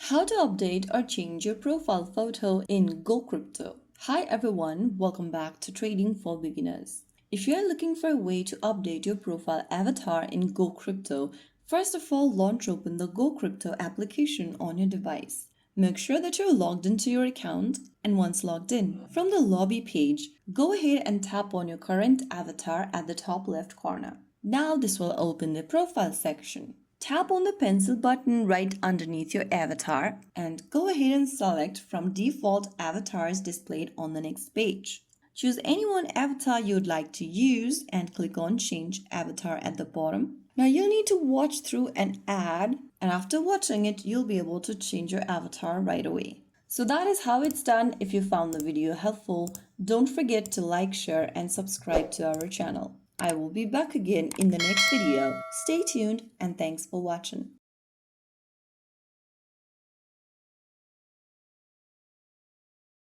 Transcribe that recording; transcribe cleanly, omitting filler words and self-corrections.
How to update or change your profile photo in GoCrypto. Hi everyone, welcome back to Trading for Beginners. If you are looking for a way to update your profile avatar in GoCrypto, first of all launch open the GoCrypto application on your device. Make sure that you're logged into your account, and once logged in, from the lobby page, go ahead and tap on your current avatar at the top left corner. Now this will open the profile section. Tap on the pencil button right underneath your avatar and go ahead and select from default avatars displayed on the next page. Choose any one avatar you would like to use and click on Change Avatar at the bottom. Now you'll need to watch through an ad, and after watching it, you'll be able to change your avatar right away. So that is how it's done. If you found the video helpful, don't forget to like, share, and subscribe to our channel. I will be back again in the next video. Stay tuned and thanks for watching.